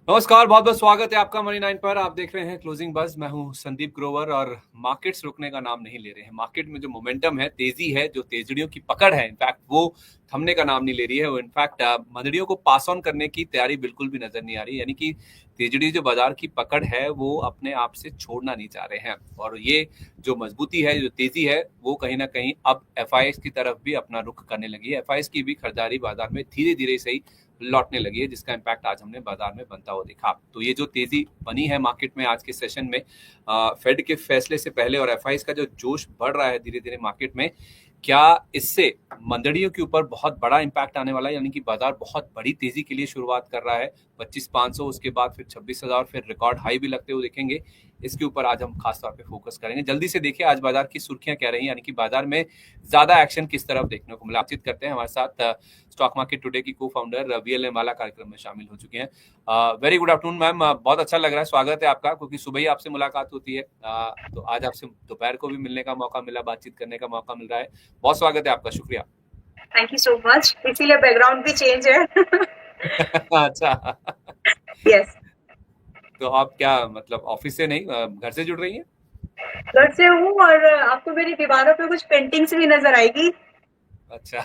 नमस्कार, बहुत बहुत स्वागत है आपका मनी 9 पर। आप देख रहे हैं क्लोजिंग बज। मैं हूं संदीप ग्रोवर और मार्केट्स रुकने का नाम नहीं ले रहे हैं। मार्केट में जो मोमेंटम है, तेजी है, जो तेजड़ियों की पकड़ है, इनफैक्ट वो थमने का नाम नहीं ले रही है। वो इनफैक्ट मंदड़ियों को पास ऑन करने की तैयारी बिल्कुल भी नजर नहीं आ रही। यानी कि तेजड़ी जो बाजार की पकड़ है वो अपने आप से छोड़ना नहीं चाह रहे हैं। और ये जो मजबूती है, जो तेजी है, वो कहीं ना कहीं अब एफआईएस की तरफ भी अपना रुख करने लगी है। एफआईएस की भी खरीदारी बाजार में धीरे धीरे सही लौटने लगी है, जिसका इम्पैक्ट आज हमने बाजार में बनता हुआ देखा। तो ये जो तेजी बनी है मार्केट में आज के सेशन में, फेड के फैसले से पहले और एफआईएस का जो जोश बढ़ रहा है धीरे धीरे मार्केट में, क्या इससे मंदड़ियों के ऊपर बहुत बड़ा इम्पैक्ट आने वाला है? यानी कि बाजार बहुत बड़ी तेजी के लिए शुरुआत कर रहा है। 25,500, उसके बाद फिर 26,000, फिर रिकॉर्ड हाई भी लगते हुए देखेंगे। इसके ऊपर आज हम खास तौर पे फोकस करेंगे। जल्दी से देखिए आज बाजार की सुर्खियां क्या रही, यानी कि बाजार में ज्यादा एक्शन किस तरफ देखने को मिला। बातचीत करते हैं। हमारे साथ स्टॉक मार्केट टुडे की को फाउंडर वीएलएम वाला कार्यक्रम में शामिल हो चुके हैं। वेरी गुड आफ्टरनून मैम, बहुत अच्छा लग रहा है, स्वागत है आपका, क्योंकि सुबह ही आपसे मुलाकात होती है। तो आज आपसे दोपहर को भी मिलने का मौका मिला, बातचीत करने का मौका मिल रहा है। बहुत स्वागत है आपका, शुक्रिया। Thank you so much. इसीलिए बैकग्राउंड भी चेंज है। अच्छा। यस। तो आप क्या मतलब ऑफिस से नहीं, घर से जुड़ रही हैं? घर से हूँ और आपको मेरी दीवारों पे कुछ पेंटिंग्स भी नजर आएगी। अच्छा।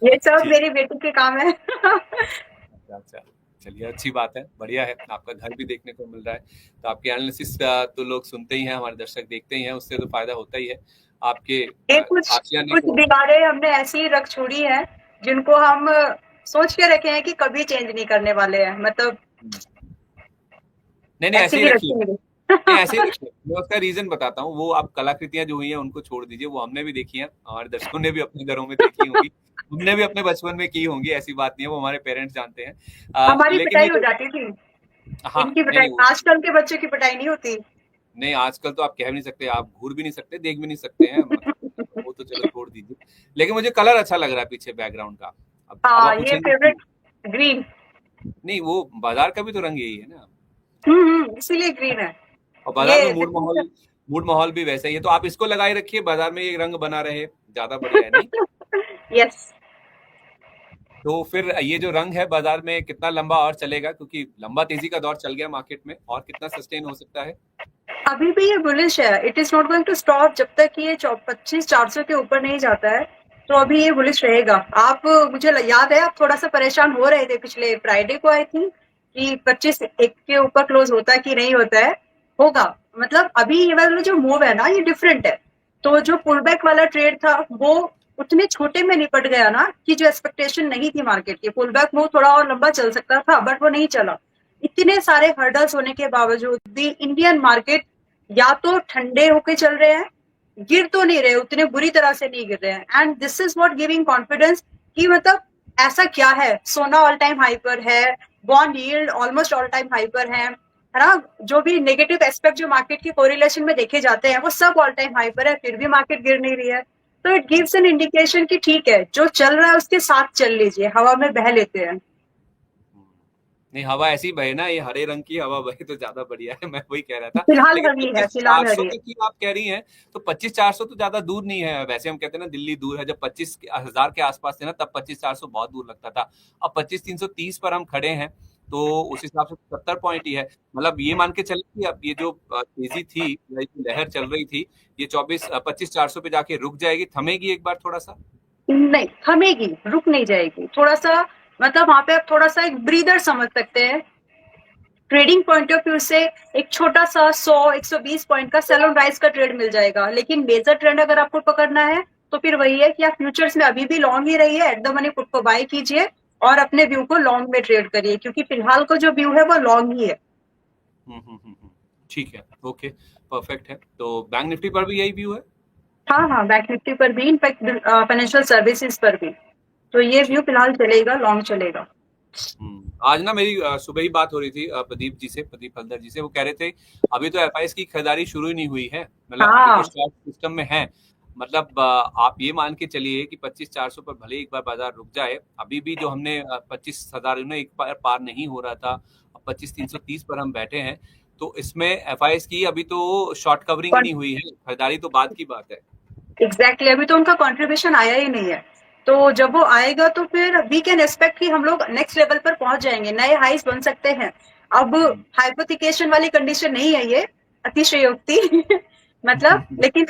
ये सब ठीक। मेरी बेटी के काम है। अच्छा अच्छा, चलिए अच्छी बात है, बढ़िया है, आपका घर भी देखने को मिल रहा है। तो आपके एनालिसिस तो लोग सुनते ही हैं, हमारे दर्शक देखते ही हैं, उससे तो फायदा होता ही है। आपके ये कुछ आशियाने कुछ को। दीवारें हमने ऐसी ही रख छोड़ी है जिनको हम सोच के रखे हैं कि कभी चेंज नहीं करने वाले हैं, मतलब नहीं नहीं, ऐसे ऐसे ही ही रखिए। रखेंगे। नहीं, ऐसे ही रखिए। मैं उसका रीजन बताता हूँ। वो आप कलाकृतियां जो हुई हैं उनको छोड़ दीजिए, वो हमने भी देखी हैं, हमारे दर्शकों ने भी अपने घरों में देखी होंगी, हमने भी अपने बचपन में की होंगी। ऐसी बात नहीं है, वो हमारे पेरेंट्स जानते हैं। हमारी लेकिन पिटाई ये हो जो, जाती थी। हाँ इनकी नहीं पिटाई, नहीं वो, आजकल के बच्चों की पिटाई नहीं होती। नहीं आजकल तो आप कह भी नहीं सकते, आप घूर भी नहीं सकते, देख भी नहीं सकते हैं, मतलब वो तो चलो छोड़ दीजिए। लेकिन मुझे कलर अच्छा लग रहा है पीछे बैकग्राउंड का। अब हाँ, आप ये पूछेंगे फेवरेट कि ग्रीन। नहीं, वो बाजार का भी तो रंग यही है ना। इसीलिए ग्रीन है। और बाजार में ये मूड माहौल भी वैसा ही है, तो आप इसको लगाए रखिए, बाजार में ये रंग बना रहे, ज्यादा बढ़िया है नहीं? यस। तो फिर ये जो रंग है बाजार में कितना लंबा और चलेगा, क्योंकि लंबा तेजी का दौर चल गया मार्केट में, और कितना सस्टेन हो सकता है? अभी भी ये बुलिश है। It is not going to stop जब तक ये 25,400 के ऊपर नहीं जाता है। तो अभी ये बुलिश रहेगा। आप मुझे याद है आप थोड़ा सा परेशान हो रहे थे पिछले फ्राइडे को, आई थिंक, कि 25 1 के ऊपर क्लोज होता है कि नहीं होता है। होगा। मतलब अभी ये वाला जो मूव है ना, ये डिफरेंट है। तो जो पुल बैक वाला ट्रेड था वो उतने छोटे में निपट गया ना, कि जो एक्सपेक्टेशन नहीं थी मार्केट की, पुल बैक मूव थोड़ा और लंबा चल सकता था बट वो नहीं चला। इतने सारे हर्डल्स होने के बावजूद भी इंडियन मार्केट या तो ठंडे होके चल रहे हैं, गिर तो नहीं रहे, उतने बुरी तरह से नहीं गिर रहे हैं। And this is what giving confidence कि मतलब ऐसा क्या है। सोना ऑल टाइम हाई पर है, bond yield almost all time high पर है ना। जो भी नेगेटिव एस्पेक्ट जो मार्केट की कोरिलेशन में देखे जाते हैं वो सब ऑल टाइम हाई पर है, फिर भी मार्केट गिर नहीं रही है। तो इट गिव्स एन इंडिकेशन कि ठीक है, जो चल रहा है उसके साथ चल लीजिए, हवा में बह लेते हैं। नहीं, हवा ऐसी बहे ना, ये हरे रंग की हवा बहे तो ज्यादा बढ़िया है, मैं वही कह रहा था। फिलहाल लेकिन हरी है, पच्चीस फिलहाल चार सौ हरी है। तक की आप कह रही हैं, तो 25,400 तो ज्यादा दूर नहीं है। वैसे हम कहते हैं ना दिल्ली दूर है, जब 25,000 के आसपास थे ना तब 25,400 बहुत दूर लगता था। अब 25,330 पर हम खड़े हैं, तो उस हिसाब से 70 पॉइंट ही है। मतलब ये मान के चले कि अब ये जो तेजी थी, या ये जो लहर चल रही थी, ये 25,400 पे जाके रुक जाएगी, थमेगी एक बार थोड़ा सा? नहीं थमेगी, रुक नहीं जाएगी थोड़ा सा। मतलब वहां पे आप थोड़ा सा एक ब्रीदर समझ सकते हैं। ट्रेडिंग पॉइंट ऑफ व्यू से एक छोटा सा 100 120 पॉइंट का सेल ऑन राइज का ट्रेड मिल जाएगा, लेकिन मेजर ट्रेंड अगर आपको पकड़ना है तो फिर वही है कि आप फ्यूचर्स में अभी भी लॉन्ग ही रहिए, एट द मनी पुट को बाय कीजिए और अपने व्यू को लॉन्ग में ट्रेड करिए, क्योंकि फिलहाल का जो व्यू है वो लॉन्ग ही है। ठीक है, ओके, परफेक्ट है। तो बैंक निफ्टी पर भी यही व्यू है? हाँ हाँ, बैंक निफ्टी पर भी, इनफैक्ट फाइनेंशियल सर्विसेज पर भी। तो ये व्यू ठीक। फिलहाल चलेगा, लॉन्ग चलेगा। आज ना मेरी सुबह ही बात हो रही थी प्रदीप जी से, प्रदीप हल्दर जी से। वो कह रहे थे अभी तो एफआईएस की खरीदारी शुरू ही नहीं हुई है, मतलब अभी तो हाँ शॉर्ट सिस्टम में है। मतलब आप ये मान के चलिए कि 25,400 पर भले एक बार बाजार रुक जाए, अभी भी जो हमने 25,000 एक बार पार नहीं हो रहा था, अब 25,330 पर हम बैठे हैं। तो इसमें एफआईएस की अभी तो शॉर्ट कवरिंग ही नहीं हुई है, खरीदारी तो बाद की बात है। एग्जैक्टली, अभी तो उनका कंट्रीब्यूशन आया ही नहीं है। तो जब वो आएगा तो फिर वी कैन एक्सपेक्ट कि हम लोग नेक्स्ट लेवल पर पहुंच जाएंगे, नए हाइस बन सकते हैं। अब हाइपोथिकेशन वाली कंडीशन नहीं है ये, अतिशयोक्ति मतलब, लेकिन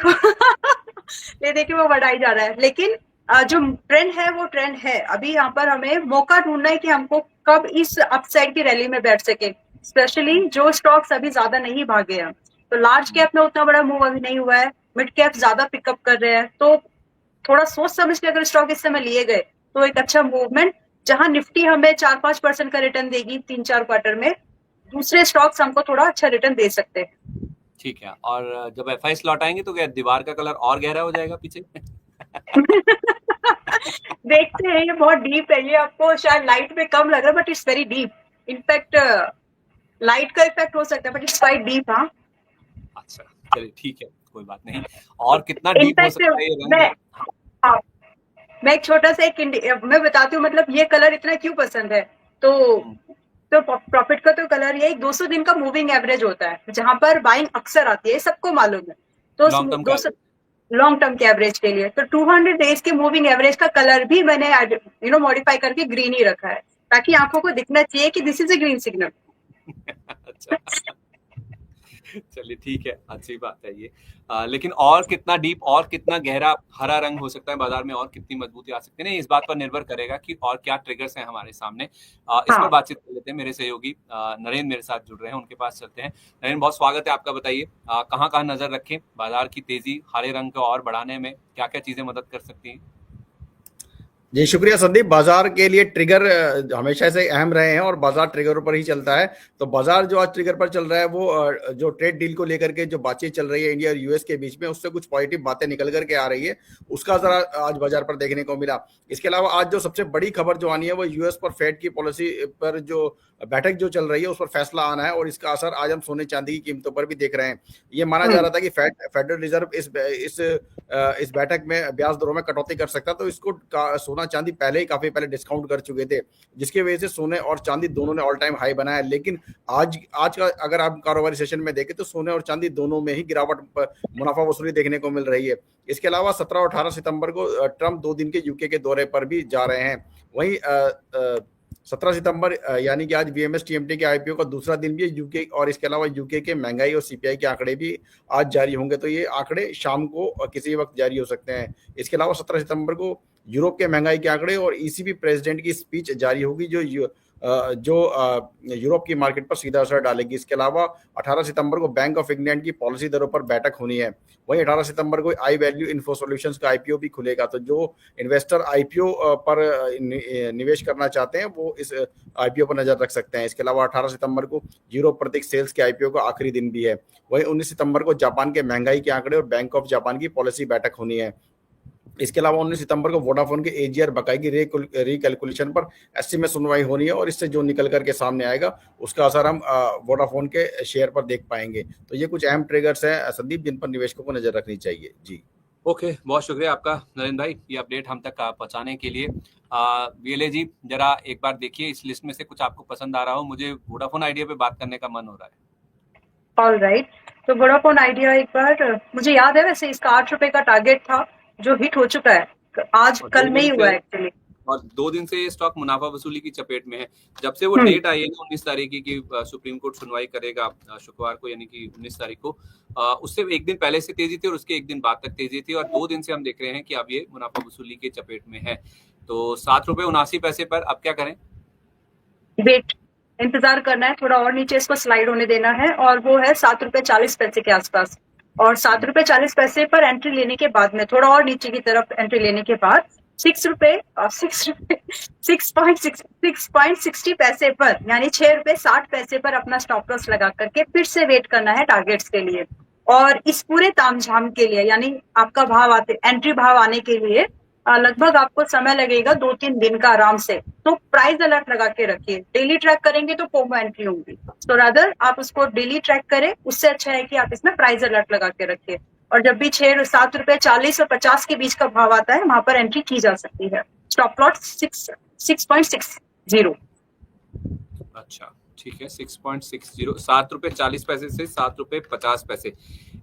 ये देखिए वो बढ़ाई जा रहा है, लेकिन जो ट्रेंड है वो ट्रेंड है। अभी यहाँ पर हमें मौका ढूंढना है कि हमको कब इस अपसाइड की रैली में बैठ सके, स्पेशली जो स्टॉक्स अभी ज्यादा नहीं भागे हैं। तो लार्ज कैप में उतना बड़ा मूव अभी नहीं हुआ है, मिड कैप ज्यादा पिकअप कर रहे हैं, तो थोड़ा सोच समझ के अगर स्टॉक इस समय लिए गए तो एक अच्छा मूवमेंट, जहां निफ्टी हमें 4-5% का रिटर्न देगी 3-4 क्वार्टर में, दूसरे स्टॉक्स हमको थोड़ा अच्छा रिटर्न दे सकते हैं। ठीक है, और जब एफआई लौट आएंगे तो क्या दीवार का कलर और गहरा हो जाएगा पीछे? देखते हैं, ये बहुत डीप है, ये आपको शायद लाइट में कम लग रहा है but it's very deep. In fact light का इफेक्ट हो सकता है बट इट्स क्वाइट डीप। हाँ, अच्छा, चलिए ठीक है, कोई बात नहीं। और कितना डीप हो इनफैक्ट सकता है ये रंग? मैं हाँ, मैं एक छोटा सा मैं बताती हूँ, मतलब ये कलर इतना क्यों पसंद है। तो प्रॉफिट का तो कलर ये 200 दिन का मूविंग एवरेज होता है, जहां पर बाइंग अक्सर आती है, सबको मालूम है। तो लॉन्ग टर्म का 200 लॉन्ग टर्म के एवरेज के लिए तो 200 डेज के मूविंग एवरेज का कलर भी मैंने मॉडिफाई करके ग्रीन ही रखा है, ताकि आंखों को दिखना चाहिए कि this is a green signal. अच्छा, चलिए ठीक है, अच्छी बात है ये। लेकिन और कितना डीप और कितना गहरा हरा रंग हो सकता है बाजार में, और कितनी मजबूती आ सकती है, नहीं इस बात पर निर्भर करेगा कि और क्या ट्रिगर्स हैं हमारे सामने। इस पर बातचीत कर लेते हैं। मेरे सहयोगी नरेंद्र मेरे साथ जुड़ रहे हैं, उनके पास चलते हैं। नरेंद्र, बहुत स्वागत है आपका। बताइए कहाँ कहाँ नजर रखें, बाजार की तेजी हरे रंग को और बढ़ाने में क्या क्या चीजें मदद कर सकती हैं? जी शुक्रिया संदीप। बाजार के लिए ट्रिगर हमेशा से अहम रहे हैं और बाजार ट्रिगरों पर ही चलता है। तो बाजार जो आज ट्रिगर पर चल रहा है वो जो ट्रेड डील को लेकर के जो बातचीत चल रही है इंडिया और यूएस के बीच में, उससे कुछ पॉजिटिव बातें निकल करके आ रही है, उसका जरा आज बाजार पर देखने को मिला। इसके अलावा आज जो सबसे बड़ी खबर जो आनी है वो यूएस पर फेड की पॉलिसी पर जो बैठक जो चल रही है उस पर फैसला आना है, और इसका असर आज हम सोने चांदी की कीमतों पर भी देख रहे हैं। ये माना जा रहा था कि फेडरल रिजर्व इस बैठक में ब्याज दरों में कटौती कर सकता, तो इसको सोना चांदी पहले ही काफी पहले डिस्काउंट कर चुके थे, जिसकी वजह से सोने और चांदी दोनों ने ऑल टाइम हाई बनाया। लेकिन आज का अगर आप कारोबारी सेशन में देखें तो सोने और चांदी दोनों में ही गिरावट, मुनाफा वसूली देखने को मिल रही है। इसके अलावा 17 और 18 सितंबर को ट्रंप 2 दिन के यूके के दौरे पर भी जा रहे हैं। वहीं 17 सितंबर यानी कि आज वीएमएस टीएमटी के आईपीओ का दूसरा दिन भी है यूके, और इसके अलावा यूके के महंगाई और सीपीआई के आंकड़े भी आज जारी होंगे, तो ये आंकड़े शाम को किसी वक्त जारी हो सकते हैं। इसके अलावा 17 सितंबर को यूरोप के महंगाई के आंकड़े और ईसीबी प्रेसिडेंट की स्पीच जारी होगी, जो यूरोप की मार्केट पर सीधा असर डालेगी। इसके अलावा 18 सितंबर को बैंक ऑफ इंग्लैंड की पॉलिसी दरों पर बैठक होनी है। वहीं 18 सितंबर को आई वैल्यू इन्फो सॉल्यूशंस का आईपीओ भी खुलेगा, तो जो इन्वेस्टर आईपीओ पर निवेश करना चाहते हैं वो इस आईपीओ पर नजर रख सकते हैं। इसके अलावा 18 सितंबर को यूरोप प्रतीक सेल्स के आईपीओ का आखिरी दिन भी है। वहीं 19 सितंबर को जापान के महंगाई के आंकड़े और बैंक ऑफ जापान की पॉलिसी बैठक होनी है। इसके अलावा 19 सितंबर को वोडाफोन के एजीआर बकाई की रिकैलकुलेशन पर एससी में सुनवाई होनी है, और इससे जो निकल करके सामने आएगा उसका असर हम वोडाफोन के शेयर पर देख पाएंगे। तो ये कुछ अहम ट्रिगर्स हैं संदीप, जिन पर निवेशकों को नजर रखनी चाहिए। जी ओके, बहुत शुक्रिया आपका नरेंद्र भाई, ये अपडेट हम तक पहुंचाने के लिए। वीएलए जी, जरा एक बार देखिए इस लिस्ट में से कुछ आपको पसंद आ रहा हो, मुझे वोडाफोन आइडिया पे बात करने का मन हो रहा है। ऑल राइट, तो वोडाफोन आइडिया एक बार, मुझे याद है वैसे इसका 8 रुपए का टारगेट था जो हिट हो चुका है, आज कल में ही हुआ है एक्चुअली, और 2 दिन से ये स्टॉक मुनाफा वसूली की चपेट में है। जब से वो डेट आई है ना 19 तारीख की सुप्रीम कोर्ट सुनवाई करेगा शुक्रवार को, यानी कि 19 तारीख को, उससे एक दिन पहले से तेजी थी और उसके एक दिन बाद तक तेजी थी, और 2 दिन से हम देख रहे हैं कि अब ये मुनाफा वसूली के चपेट में है। तो 7 रुपए 79 पैसे पर अब क्या करें? वेट, इंतजार करना है, थोड़ा और नीचे इसको स्लाइड होने देना है, और वो है 7 रुपए 40 पैसे के आसपास। और 7 रुपए 40 पैसे पर एंट्री लेने के बाद में, थोड़ा और नीचे की तरफ एंट्री लेने के बाद 6.60 पैसे पर, यानी 6 रुपए 60 पैसे पर अपना स्टॉप लॉस लगा करके फिर से वेट करना है टारगेट्स के लिए। और इस पूरे तामझाम के लिए, यानी आपका भाव आते, एंट्री भाव आने के लिए लगभग आपको समय लगेगा 2-3 दिन का आराम से। तो प्राइस अलर्ट लगा के रखिए, डेली ट्रैक करेंगे तो पोमो एंट्री होंगी, तो रादर आप उसको डेली ट्रैक करें, उससे अच्छा है कि आप इसमें प्राइस अलर्ट लगा के रखिए। और जब भी 7 रुपए 40 और 50 के बीच का भाव आता है, वहां पर एंट्री की जा सकती है। Stop loss 6.60। अच्छा ठीक है, 6.60, 7 रुपए 40 पैसे से 7 रुपए 50 पैसे,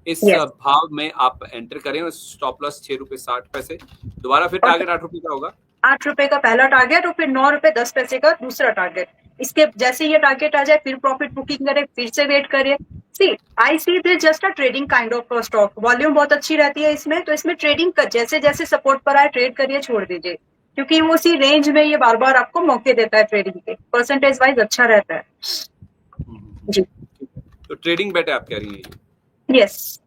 इस भाव में आप एंटर करें, और स्टॉप लॉस 6 रुपए 60 पैसे। दोबारा फिर टारगेट 8 रुपए का होगा, 8 रुपए का पहला टारगेट, और फिर 9 रुपए 10 पैसे का दूसरा टारगेट। इसके जैसे ये टारगेट आ जाए फिर प्रॉफिट बुकिंग करे, फिर से वेट करिए। See I see this just a trading kind of stock, volume बहुत अच्छी रहती है इसमें, तो इसमें ट्रेडिंग कर जैसे जैसे सपोर्ट पर आए ट्रेड करिए, छोड़ दीजिए, क्योंकि वो उसी रेंज में ये बार बार आपको मौके देता है ट्रेडिंग के, परसेंटेज वाइज अच्छा रहता है। जी तो ट्रेडिंग बेट है आप कह रही हैं? यस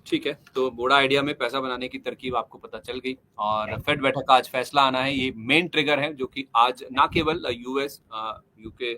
ठीक है, तो बोड़ा आइडिया में पैसा बनाने की तरकीब आपको पता चल गई, और फेड बैठक का आज फैसला आना है, ये मेन ट्रिगर है जो कि आज ना केवल यूएस, यूके,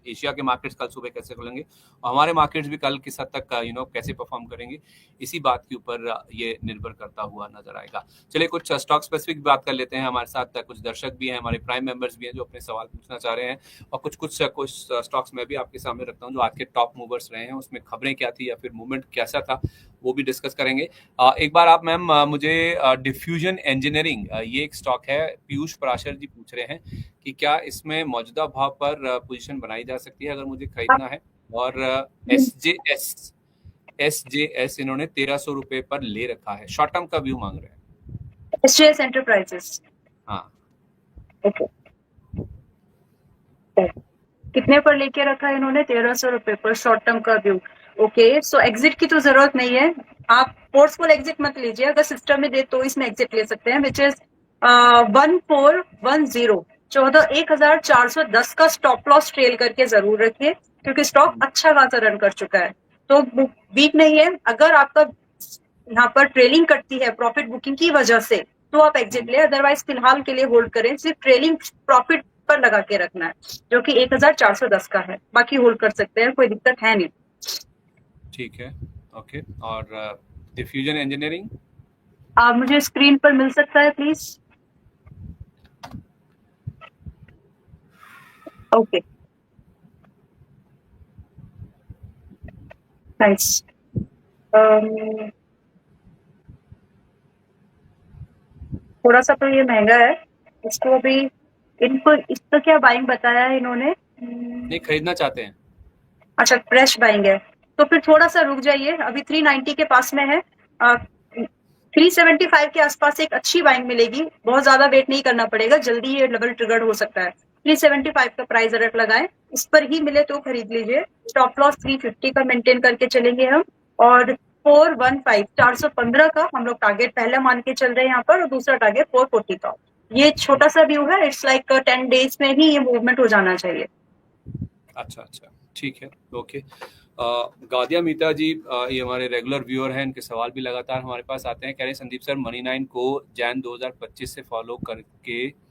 एशिया के मार्केट्स कल सुबह कैसे खुलेंगे और हमारे मार्केट्स भी कल किस हद तक कैसे परफॉर्म करेंगे, इसी बात के ऊपर ये निर्भर करता हुआ नजर आएगा। चलिए कुछ स्टॉक स्पेसिफिक बात कर लेते हैं। हमारे साथ कुछ दर्शक भी हैं, हमारे प्राइम मेंबर्स भी हैं जो अपने सवाल पूछना चाह रहे हैं, और कुछ स्टॉक्स मैं भी आपके सामने रखता हूँ जो आज के टॉप मूवर्स रहे हैं, उसमें खबरें क्या थी या फिर मूवमेंट कैसा था, वो भी डिस्कस करेंगे। एक बार आप मैम मुझे डिफ्यूजन इंजीनियरिंग, ये एक स्टॉक है, पीयूष पराशर जी पूछ रहे हैं कि क्या इसमें मौजूदा भाव पर पोजीशन बनाई जा सकती है अगर मुझे खरीदना है, और एसजेएस इन्होंने 1300 रुपए पर ले रखा है, शॉर्ट टर्म का व्यू मांग रहे हैं। एसजेएस एंटरप्राइजेस, हाँ ओके, कितने पर लेके रखा है इन्होंने? 1300 रुपए पर, शॉर्ट टर्म का व्यू। ओके, सो एग्जिट की तो जरूरत नहीं है, आप फोर्सफुल एग्जिट मत लीजिए, अगर सिस्टम में दे तो इसमें एग्जिट ले सकते हैं, विच इज 1410, 14,410 का स्टॉप लॉस ट्रेल करके जरूर रखिए, क्योंकि स्टॉक अच्छा खासा रन कर चुका है, तो वीक नहीं है। अगर आपका यहाँ पर ट्रेलिंग करती है प्रॉफिट बुकिंग की वजह से, तो आप एग्जिट ले, अदरवाइज फिलहाल के लिए होल्ड करें, सिर्फ ट्रेलिंग प्रॉफिट पर लगा के रखना है, जो कि 1410 का है, बाकी होल्ड कर सकते हैं, कोई दिक्कत है नहीं। ठीक है, ओके। और डिफ्यूजन इंजीनियरिंग आप मुझे स्क्रीन पर मिल सकता है प्लीज? Okay, nice. थोड़ा सा तो ये महंगा है, इसको अभी इनको इसका क्या बाइंग बताया है इन्होंने? नहीं खरीदना चाहते हैं? अच्छा, फ्रेश बाइंग है, तो फिर थोड़ा सा रुक जाइए, अभी 390 के पास में है, 375 के आसपास एक अच्छी बाइंग मिलेगी, बहुत ज्यादा वेट नहीं करना पड़ेगा, जल्दी ये डबल ट्रिगर्ड हो सकता है। 375 का प्राइस अलर्ट लगाएं, इस पर ही मिले तो खरीद लीजिए। स्टॉप लॉस 350 का मेंटेन करके चलेंगे हम, और 415 415 का हम लोग टारगेट पहला मान के चल रहे हैं यहाँ पर, और दूसरा टारगेट 440 का। ये छोटा सा व्यू है, इट्स लाइक 10 डेज में ही ये मूवमेंट हो जाना चाहिए। अच्छा अच्छा, ठीक है, ओके। गादिया मीता जी, ये हमारे रेगुलर व्यूअर हैं, इनके सवाल भी लगातार हमारे पास आते हैं। कह रहे हैं संदीप सर, मनी 9 को जैन 2025 से फॉलो करके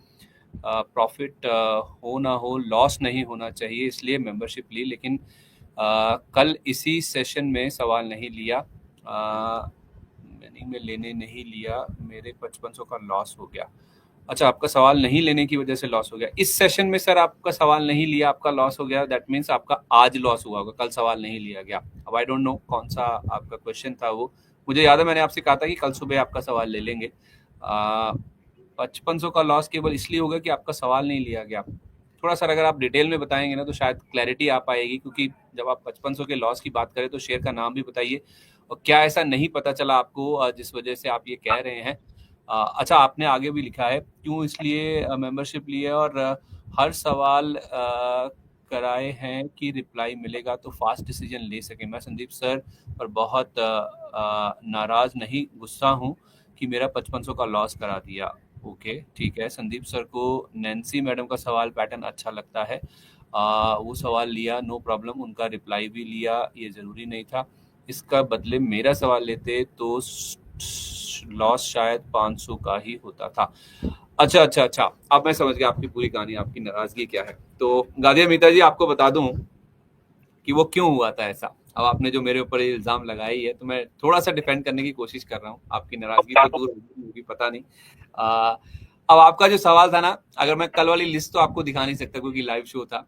प्रॉफिट हो ना हो, लॉस नहीं होना चाहिए, इसलिए मेंबरशिप ली, लेकिन कल इसी सेशन में सवाल नहीं लिया, में लेने नहीं लिया, मेरे 5500 का लॉस हो गया। अच्छा, आपका सवाल नहीं लेने की वजह से लॉस हो गया इस सेशन में? सर आपका सवाल नहीं लिया, आपका लॉस हो गया, दैट मीन्स आपका आज लॉस हुआ होगा, कल सवाल नहीं लिया गया। अब आई डोंट नो कौन सा आपका क्वेश्चन था वो, मुझे याद है मैंने आपसे कहा था कि कल सुबह आपका सवाल ले लेंगे। 5500 का लॉस केवल इसलिए होगा कि आपका सवाल नहीं लिया गया। थोड़ा सा अगर आप डिटेल में बताएंगे ना तो शायद क्लैरिटी आ पाएगी, क्योंकि जब आप 5500 के लॉस की बात करें तो शेयर का नाम भी बताइए, और क्या ऐसा नहीं पता चला आपको जिस वजह से आप ये कह रहे हैं। अच्छा, आपने आगे भी लिखा है क्यों इसलिए मेंबरशिप ली है, और हर सवाल कराए हैं कि रिप्लाई मिलेगा तो फास्ट डिसीजन ले सके। मैं संदीप सर पर बहुत नाराज नहीं, गुस्सा हूँ कि मेरा 5500 का लॉस करा दिया। ओके, ठीक है। संदीप सर को नैन्सी मैडम का सवाल पैटर्न अच्छा लगता है, वो सवाल लिया, नो प्रॉब्लम, उनका रिप्लाई भी लिया, ये ज़रूरी नहीं था। इसका बदले मेरा सवाल लेते तो लॉस शायद 500 का ही होता था। अच्छा अच्छा अच्छा, अब मैं समझ गया आपकी पूरी कहानी, आपकी नाराजगी क्या है। तो गादिया मीता जी, आपको बता दूं कि वो क्यों हुआ था ऐसा। अब आपने जो मेरे ऊपर इल्जाम लगाई है, तो मैं थोड़ा सा डिफेंड करने की कोशिश कर रहा हूँ, आपकी नाराजगी तो दूर होगी, पता नहीं। अब आपका जो सवाल था ना, अगर मैं कल वाली लिस्ट तो आपको दिखा नहीं सकता क्योंकि लाइव शो था,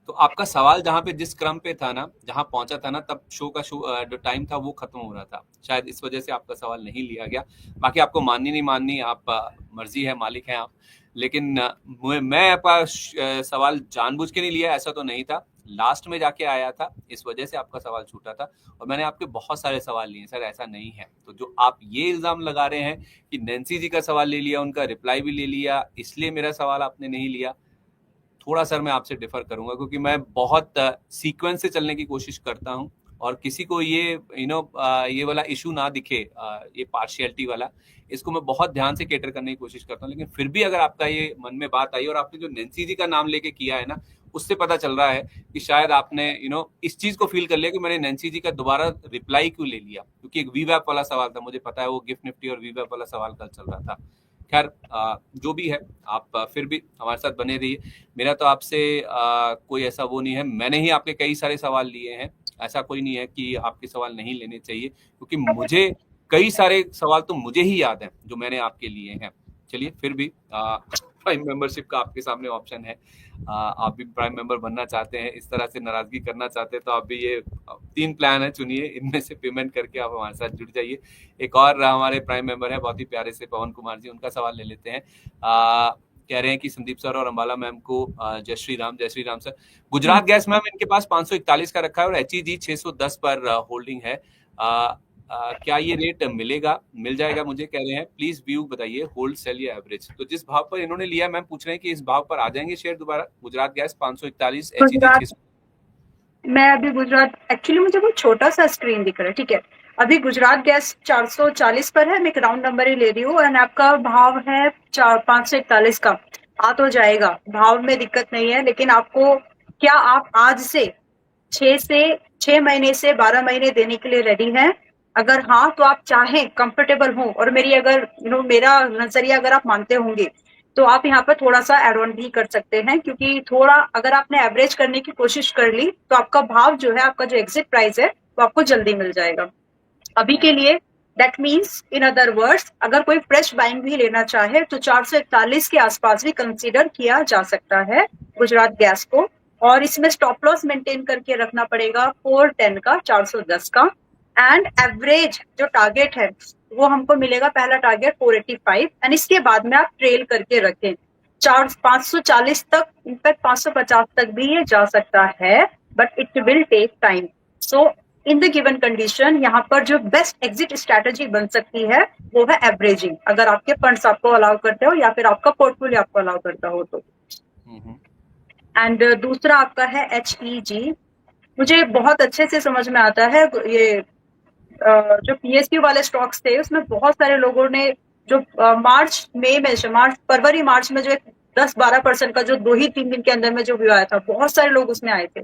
तो आपका सवाल जहाँ पे जिस क्रम पे था ना, जहाँ पहुंचा था ना, तब शो जो टाइम था वो खत्म हो रहा था, शायद इस वजह से आपका सवाल नहीं लिया गया। बाकी आपको माननी नहीं माननी, आप मर्जी है, मालिक हैं आप, लेकिन मैं आपका सवाल जानबूझ के नहीं लिया, ऐसा तो नहीं था। लास्ट में जाके आया था, इस वजह से आपका सवाल छूटा था, और मैंने आपके बहुत सारे सवाल लिए सर, ऐसा नहीं है। तो जो आप ये इल्जाम लगा रहे हैं कि नैन्सी जी का सवाल ले लिया, उनका रिप्लाई भी ले लिया, इसलिए मेरा सवाल आपने नहीं लिया, थोड़ा सर मैं आपसे डिफर करूंगा, क्योंकि मैं बहुत सीक्वेंस से चलने की कोशिश करता हूं, और किसी को ये ये वाला इशू ना दिखे, ये पार्शियलिटी वाला, इसको मैं बहुत ध्यान से केटर करने की कोशिश करता हूं। लेकिन फिर भी अगर आपका ये मन में बात आई, और आपने जो नैन्सी जी का नाम लेके किया है ना, उससे पता चल रहा है कि शायद आपने इस चीज को फील कर लिया कि मैंने नैन्सी जी का दोबारा रिप्लाई क्यों ले लिया, क्योंकि एक वीवैप वाला सवाल था, मुझे पता है वो गिफ्ट निफ्टी और वीवैप वाला सवाल कल चल रहा था। खैर जो भी है, आप फिर भी हमारे साथ बने रहिए। मेरा तो आपसे कोई ऐसा वो नहीं है, मैंने ही आपके कई सारे सवाल लिए हैं, ऐसा कोई नहीं है कि आपके सवाल नहीं लेने चाहिए, क्योंकि मुझे कई सारे सवाल तो मुझे ही याद हैं जो मैंने आपके लिए हैं। चलिए, फिर भी प्राइम मेंबरशिप का आपके सामने ऑप्शन है, आप भी प्राइम मेंबर बनना चाहते हैं, इस तरह से नाराजगी करना चाहते हैं, तो आप भी ये 3 प्लान है, चुनिए, इनमें से पेमेंट करके आप हमारे साथ जुड़ जाइए। एक और हमारे प्राइम मेंबर है, बहुत ही प्यारे से पवन कुमार जी, उनका सवाल ले लेते हैं। कह रहे हैं कि संदीप सर और अंबाला मैम को जय श्री राम। जय Shri Ram sir. Gujarat gas ma'am, इनके पास 541 का रखा है और HEG 610 पर होल्डिंग है। क्या ये रेट मिल जाएगा मुझे, कह रहे हैं, प्लीज व्यू बताइए, होल्ड सेल या एवरेज। तो जिस भाव पर इन्होंने लिया, मैम पूछ रहे हैं कि इस भाव पर आ जाएंगे शेयर दोबारा? Gujarat gas 541, HEG 600। मैं अभी गुजरात, एक्चुअली मुझे बहुत छोटा सा स्क्रीन दिख रहा है, ठीक है। अभी गुजरात गैस 440 पर है, मैं एक राउंड नंबर ही ले रही हूँ, एंड आपका भाव है 541 का। आ तो जाएगा, भाव में दिक्कत नहीं है, लेकिन आपको, क्या आप आज से 6 महीने से 12 महीने देने के लिए रेडी हैं? अगर हाँ, तो आप चाहें, कंफर्टेबल हो, और मेरी अगर मेरा नजरिया अगर आप मानते होंगे, तो आप यहाँ पर थोड़ा सा एड ऑन भी कर सकते हैं, क्योंकि थोड़ा अगर आपने एवरेज करने की कोशिश कर ली, तो आपका भाव जो है, आपका जो एग्जिट प्राइस है, वो आपको जल्दी मिल जाएगा। अभी के लिए that means, in other words, अगर कोई फ्रेश बाइंग भी लेना चाहे तो 441 के आसपास भी कंसीडर किया जा सकता है गुजरात गैस को, और इसमें स्टॉप लॉस मेंटेन करके रखना पड़ेगा 410 का, 410 का, एंड एवरेज जो टारगेट है वो हमको मिलेगा, पहला टारगेट 485, एंड इसके बाद में आप ट्रेल करके रखें 540 तक, इनफैक्ट 550 तक भी ये जा सकता है, but it will take time. So in the given condition, यहाँ पर जो बेस्ट एग्जिट स्ट्रैटेजी बन सकती है वो है एवरेजिंग, अगर आपके फंड्स आपको अलाउ करते हो या फिर आपका पोर्टफोलियो आपको अलाउ करता हो तो। एंड दूसरा आपका है HEG। मुझे बहुत अच्छे से समझ में आता है, ये जो PSU वाले स्टॉक्स थे, उसमें बहुत सारे लोगों ने जो फरवरी मार्च में जो 10-12% का जो 2-3 दिन के अंदर में जो व्यू आया था, बहुत सारे लोग उसमें आए थे।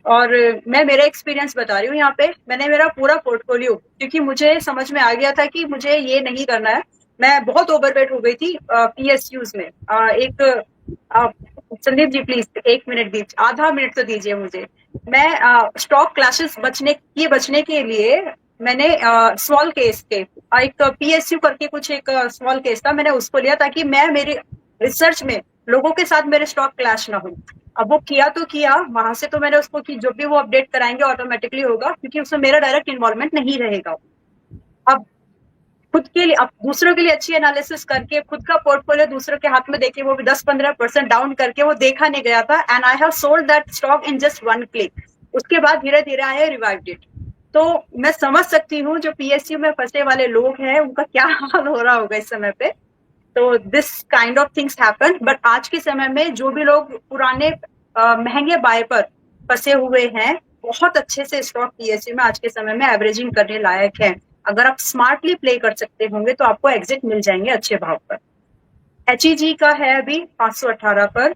और मैं मेरा एक्सपीरियंस बता रही हूँ यहाँ पे, मैंने मेरा पूरा पोर्टफोलियो, क्योंकि मुझे समझ में आ गया था कि मुझे ये नहीं करना है, मैं बहुत ओवरवेट हो गई थी PSUs में। संदीप जी प्लीज 1 मिनट दीजिए, आधा मिनट तो दीजिए मुझे। मैं स्टॉक क्लैशेस बचने के लिए मैंने स्मॉल केस के एक PSU करके कुछ एक स्मॉल केस था, मैंने उसको लिया ताकि मैं मेरी रिसर्च में लोगों के साथ मेरे स्टॉक क्लैश ना हो। अब वो किया तो किया, वहां से तो मैंने उसको की, जो भी वो अपडेट कराएंगे ऑटोमेटिकली होगा, क्योंकि उसमें मेरा डायरेक्ट इन्वॉल्वमेंट नहीं रहेगा। अब खुद के लिए, अब दूसरों के लिए अच्छी एनालिसिस करके खुद का पोर्टफोलियो दूसरों के हाथ में देके वो भी 10-15% डाउन करके वो देखा नहीं गया था, and I have sold that stock in just 1 click. उसके बाद धीरे धीरे आई रिवाइव्ड इट। तो मैं समझ सकती हूँ जो PSU में फंसे वाले लोग हैं उनका क्या हाल हो रहा होगा इस समय पे। तो this kind of things happen, but आज के समय में जो भी लोग पुराने महंगे बाय पर फंसे हुए हैं, बहुत अच्छे से स्टॉक PSU में आज के समय में एवरेजिंग करने लायक है। अगर आप स्मार्टली प्ले कर सकते होंगे तो आपको एग्जिट मिल जाएंगे अच्छे भाव पर। HEG का है अभी 518 पर।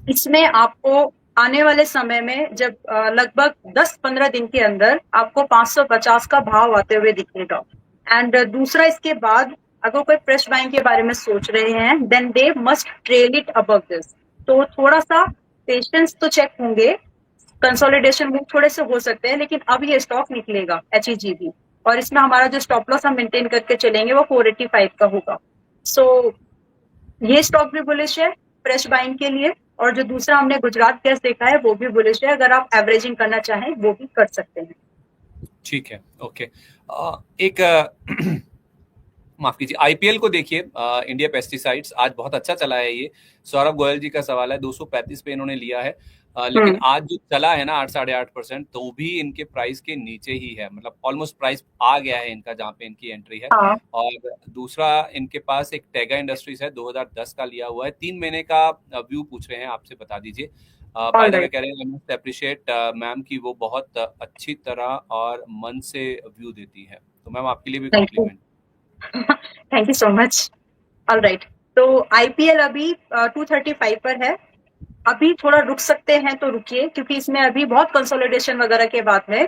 इसमें आपको आने वाले समय में जब लगभग 10-15 दिन के अंदर आपको 550 का भाव आते हुए दिखेगा। एंड दूसरा, इसके बाद अगर कोई फ्रेश बाइंग के बारे में सोच रहे हैं, then they must trail it above this. तो थोड़ा सा पेशेंस तो चेक होंगे, कंसोलिडेशन मूव थोड़े से हो सकते हैं, लेकिन अब ये स्टॉक निकलेगा HEG भी, और इसमें हमारा जो स्टॉप लॉस हम मेंटेन करके चलेंगे वो 485 का होगा। सो ये स्टॉक भी बुलिश है फ्रेश बाइंग के लिए, और जो दूसरा हमने गुजरात गैस देखा है वो भी बुलिश है, अगर आप एवरेजिंग करना चाहें वो भी कर सकते हैं। ठीक है, ओके। एक माफ कीजिए, IPL को देखिए, इंडिया पेस्टिसाइड्स आज बहुत अच्छा चला है। ये सौरभ गोयल जी का सवाल है, 235 पे इन्होंने लिया है। लेकिन आज जो चला है ना 8-8.5%, तो भी इनके प्राइस के नीचे ही है, मतलब ऑलमोस्ट प्राइस आ गया है इनका जहाँ पे इनकी एंट्री है। हाँ और दूसरा इनके पास एक टेगा इंडस्ट्रीज है, 2010 का लिया हुआ है, 3 महीने का व्यू पूछ रहे हैं आपसे, बता दीजिए। By the way alright. कह रहे हैं, आई मस्ट अप्रिशिएट मैम की वो बहुत अच्छी तरह और मन से व्यू देती है, तो मैम आपके लिए भी thank you, compliment. Thank you so much. Alright, तो आईपीएल अभी 235 पर है। अभी थोड़ा रुक सकते हैं तो रुकिए, क्योंकि इसमें अभी बहुत कंसोलिडेशन वगैरह के बाद में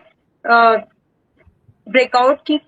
ब्रेकआउट की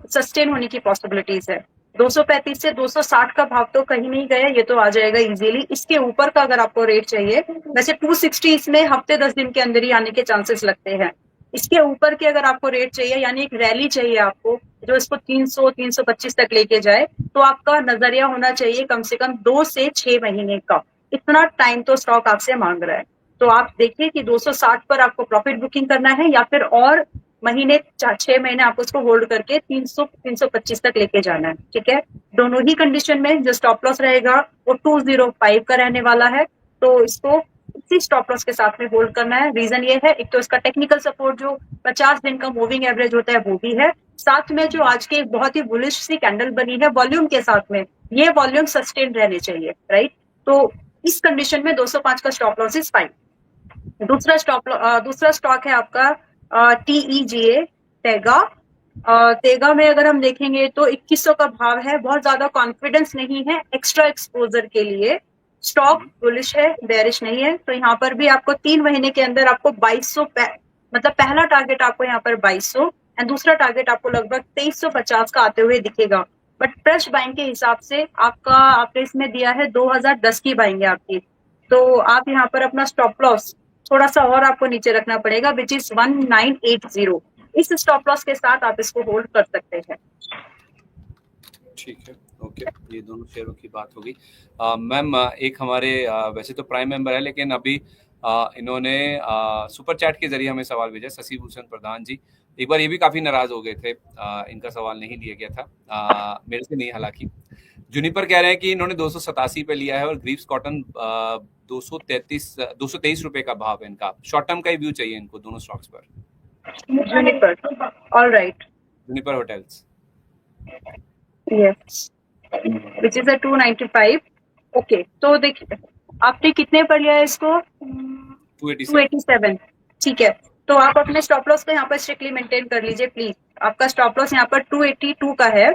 सस्टेन होने की पॉसिबिलिटीज है। 235 से 260 का भाव तो कहीं नहीं गया, ये तो आ जाएगा इजीली। इसके ऊपर का अगर आपको रेट चाहिए, वैसे 260 इसमें हफ्ते 10 दिन के अंदर ही आने के चांसेस लगते हैं। इसके ऊपर के अगर आपको रेट चाहिए, यानी एक रैली चाहिए आपको जो इसको 300 325 तक लेके जाए, तो आपका नजरिया होना चाहिए कम से कम 2 से 6 महीने का। इतना टाइम तो स्टॉक आपसे मांग रहा है। तो आप देखिए कि 260 पर आपको प्रॉफिट बुकिंग करना है, या फिर और महीने 6 महीने आप उसको होल्ड करके 300 325 तक लेके जाना है। ठीक है, दोनों ही कंडीशन में जो स्टॉप लॉस रहेगा वो 205 का रहने वाला है। तो इसको इसी स्टॉप लॉस के साथ में होल्ड करना है। रीजन ये है, एक तो इसका टेक्निकल सपोर्ट जो 50 दिन का मूविंग एवरेज होता है वो भी है, साथ में जो आज की एक बहुत ही बुलिश सी कैंडल बनी है वॉल्यूम के साथ में, ये वॉल्यूम सस्टेन रहने चाहिए, राइट। तो इस कंडीशन में 205 का स्टॉप लॉस इज फाइन। दूसरा स्टॉक है आपका टीईजीए, टेगा। तेगा में अगर हम देखेंगे तो 2100 का भाव है, बहुत ज्यादा कॉन्फिडेंस नहीं है एक्स्ट्रा एक्सपोजर के लिए। स्टॉक बुलिश है, बेरिश नहीं है। तो यहाँ पर भी आपको 3 महीने के अंदर आपको 2200, मतलब पहला टारगेट आपको यहाँ पर 2200 एंड दूसरा टारगेट आपको लगभग 2350 का आते हुए दिखेगा। बट फ्रेश बाइंग के हिसाब से आपने इसमें दिया है 2010 की बाइंग है आपकी, तो आप यहाँ पर अपना स्टॉप लॉस थोड़ा सा और आपको नीचे रखना पड़ेगा, विच इज 1980। इस स्टॉप लॉस के साथ आप इसको होल्ड कर सकते हैं। ठीक है, ओके, ये दोनों शेयरों की बात होगी। मैम एक हमारे वैसे तो प्राइम मेंबर है, लेकिन अभी इन्होंने सुपर चैट के जरिए हमें सवाल भेजा, शशि भूषण प्रधान जी। एक बार ये भी काफी नाराज हो गए थे, इनका सवाल नहीं लिया गया था, मेरे से नहीं हालांकि। जुनिपर कह रहे हैं कि इन्होंने 287 पे लिया है और ग्रीव्स कॉटन 223 रुपए का भाव है इनका। शॉर्ट टर्म का ही व्यू चाहिए इनको दोनों स्टॉक्स पर। Juniper, alright, juniper hotels, yes, which is 295। Okay, तो देखिए आपने कितने पर लिया है इसको? 287। 287, ठीक है। तो आप अपने स्टॉप लॉस को यहाँ पर स्ट्रिक्टली मेंटेन कर लीजिए प्लीज। आपका स्टॉप लॉस यहाँ पर 282 का है।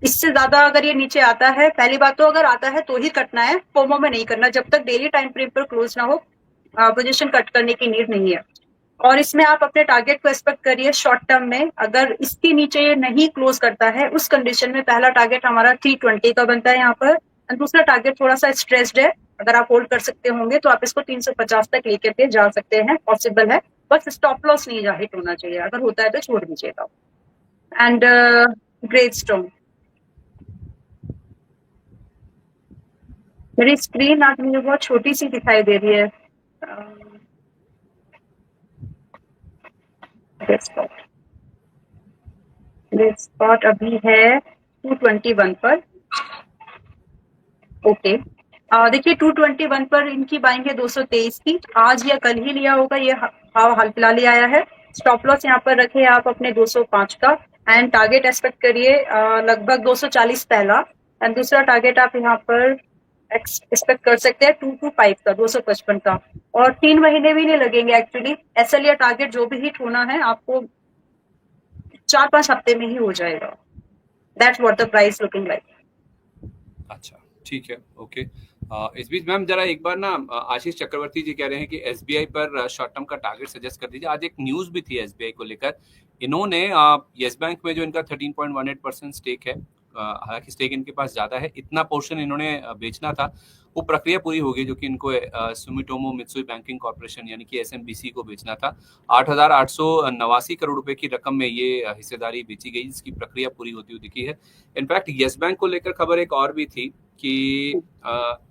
इससे ज्यादा अगर ये नीचे आता है, पहली बात तो अगर आता है तो ही कटना है, फोमो में नहीं करना। जब तक डेली टाइम फ्रेम पर क्लोज ना हो, पोजीशन कट करने की नीड नहीं है। और इसमें आप अपने टारगेट को एक्सपेक्ट करिए शॉर्ट टर्म में। अगर इसके नीचे ये नहीं क्लोज करता है, उस कंडीशन में पहला टारगेट हमारा 320 का बनता है यहाँ पर, और दूसरा टारगेट थोड़ा सा स्ट्रेस्ड है। अगर आप होल्ड कर सकते होंगे तो आप इसको 350 तक लेकर के जा सकते हैं, पॉसिबल है। बस स्टॉप लॉस नहीं हिट होना चाहिए, अगर होता है तो छोड़ दीजिएगा। एंड ग्रेट स्टोन, मेरी स्क्रीन आज मुझे बहुत छोटी सी दिखाई दे रही है। ग्रेट स्पॉट अभी है 221 पर। ओके, देखिए 221 पर इनकी बाइंग है 223 की। आज या कल ही लिया होगा, ये भाव हाल फिलहाल ही आया है। स्टॉप लॉस यहाँ पर रखे आप अपने 205 का, एंड टारगेट एक्सपेक्ट करिए लगभग 240 पहला, एंड दूसरा टारगेट आप यहाँ पर एक्सपेक्ट कर सकते हैं 225 का, 255 का। और 3 महीने भी नहीं लगेंगे एक्चुअली। एसएल या टारगेट जो भी हिट होना है आपको 4-5 हफ्ते में ही हो जाएगा। That's what the price looking like. अच्छा, ठीक है, ओके। इस बीच मैम जरा एक बार ना आशीष चक्रवर्ती जी कह रहे हैं कि एसबीआई पर शॉर्ट टर्म का टारगेट सजेस्ट कर दीजिए। आज एक न्यूज भी थी एसबीआई को लेकर। इन्होंने येस बैंक में जो इनका 13.18% स्टेक है, हालांकि स्टेक इनके पास ज्यादा है, इतना पोर्शन इन्होंने बेचना था, वो प्रक्रिया पूरी हो गई, जो कि इनको सुमिटोमो मित्सुई बैंकिंग कॉर्पोरेशन यानी कि एसएमबीसी को बेचना था। 8,889 करोड़ रुपए की रकम में ये हिस्सेदारी बेची गई, जिसकी प्रक्रिया पूरी होती हुई दिखी है। इनफैक्ट येस बैंक को लेकर खबर एक और भी थी कि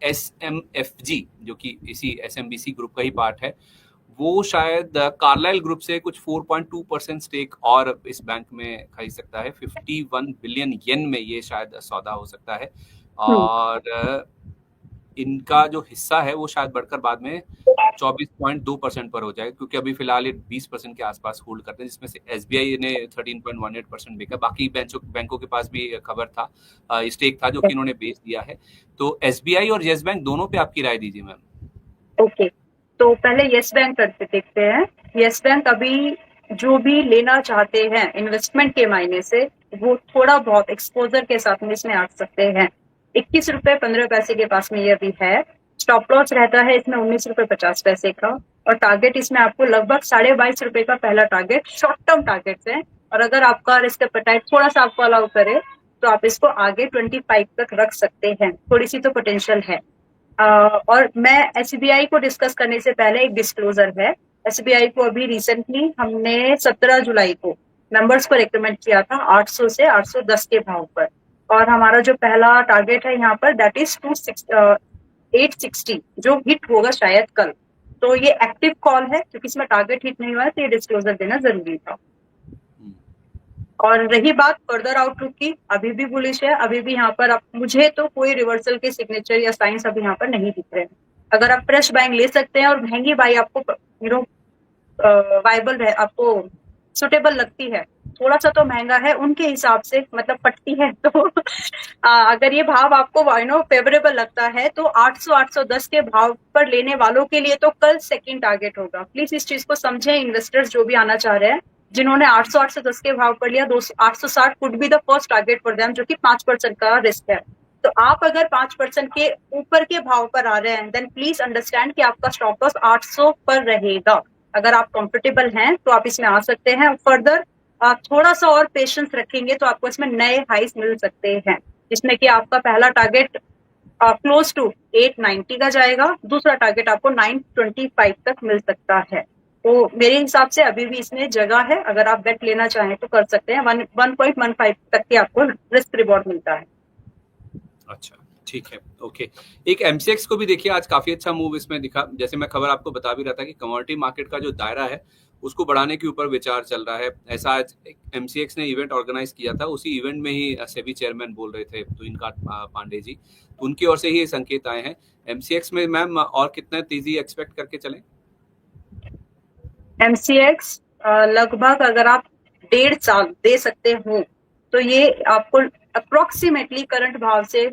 SMFG जो कि इसी SMBC ग्रुप का ही पार्ट है, वो शायद कार्लाइल ग्रुप से कुछ 4.2% स्टेक और इस बैंक में खरीद सकता है। 51 बिलियन येन में ये शायद सौदा हो सकता है। और इनका जो हिस्सा है वो शायद बढ़कर बाद में 24.2% पर हो जाए, क्योंकि अभी फिलहाल ये 20% के आसपास होल्ड करते हैं, जिसमें से एसबीआई ने 13.18% बेचा। बाकी बैंकों के पास भी खबर था, स्टेक था जो कि इन्होंने बेच दिया है। तो एसबीआई और येस बैंक दोनों पे आपकी राय दीजिए मैम। ओके, तो पहले येस बैंक करके देखते हैं। येस बैंक अभी जो भी लेना चाहते हैं इन्वेस्टमेंट के मायने से, वो थोड़ा बहुत एक्सपोजर के साथ में इसमें आ सकते हैं। 21 रुपए 15 पैसे के पास में ये भी है। स्टॉप लॉस रहता है इसमें 19 रुपए 50 पैसे का, और टारगेट इसमें आपको लगभग 22.5 रुपए का पहला टारगेट शॉर्ट टर्म टारगेट है। और अगर आपका रिस्क एपेटाइट थोड़ा सा आपको अलाउ करे तो आप इसको आगे 25 तक रख सकते हैं। थोड़ी सी तो पोटेंशियल है। और मैं एसबीआई को डिस्कस करने से पहले एक डिस्क्लोजर है। एसबीआई को अभी रिसेंटली हमने 17 जुलाई को मेंबर्स को रिकमेंड किया था 800 से 810 के भाव पर, और हमारा जो पहला टारगेट है यहाँ पर दैट इज 860 जो हिट होगा शायद कल। तो ये एक्टिव कॉल है, क्योंकि इसमें टारगेट हिट नहीं हुआ है तो ये डिस्क्लोजर देना जरूरी था। और रही बात फर्दर आउटलुक की, अभी भी बुलिश है। अभी भी यहाँ पर मुझे तो कोई रिवर्सल के सिग्नेचर या साइंस अभी यहाँ पर नहीं दिख रहे हैं। अगर आप फ्रेश बाइंग ले सकते हैं और महंगी बाई आपको वाइबल है, आपको सुटेबल लगती है, थोड़ा सा तो महंगा है उनके हिसाब से, मतलब पटती है तो अगर ये भाव आपको फेवरेबल लगता है तो 800 810 के भाव पर लेने वालों के लिए तो कल सेकंड टारगेट होगा। प्लीज इस चीज को समझें, इन्वेस्टर्स जो भी आना चाह रहे हैं, जिन्होंने 800 810 के भाव पर लिया, 860 could be the first target for them, जो कि 5% का रिस्क है। तो आप अगर 5% के ऊपर के भाव पर आ रहे हैं देन प्लीज अंडरस्टैंड कि आपका स्टॉप लॉस 800 पर रहेगा। अगर आप कंफर्टेबल हैं तो आप इसमें आ सकते हैं। फर्दर आप थोड़ा सा और पेशेंस रखेंगे तो आपको इसमें नए हाइस मिल सकते हैं, जिसमें कि आपका पहला टारगेट क्लोज टू 890 का जाएगा, दूसरा टारगेट आपको 925 तक मिल सकता है। तो मेरे हिसाब से अभी भी इसमें जगह है, अगर आप बेट लेना चाहें तो कर सकते हैं। 1.15 तक के आपको रिस्क रिवॉर्ड मिलता है। अच्छा, ठीक है, ओके। एक एमसीएक्स को भी देखिए, आज काफी अच्छा मूव इसमें दिखा। जैसे मैं खबर आपको बता भी रहा था कि कमोडिटी मार्केट का जो दायरा है उसको बढ़ाने के ऊपर विचार चल रहा है। ऐसा आज एमसीएक्स ने इवेंट ऑर्गेनाइज किया था, उसी इवेंट में ही सेबी चेयरमैन बोल रहे थे तुहिनकांत पांडे जी, तो उनकी ओर से ही ये संकेत आए हैं। एमसीएक्स में मैम और कितना तेजी एक्सपेक्ट करके चलें? एमसीएक्स लगभग अगर आप 1.5 साल दे सकते हो तो ये आपको अप्रोक्सीमेटली करंट भाव से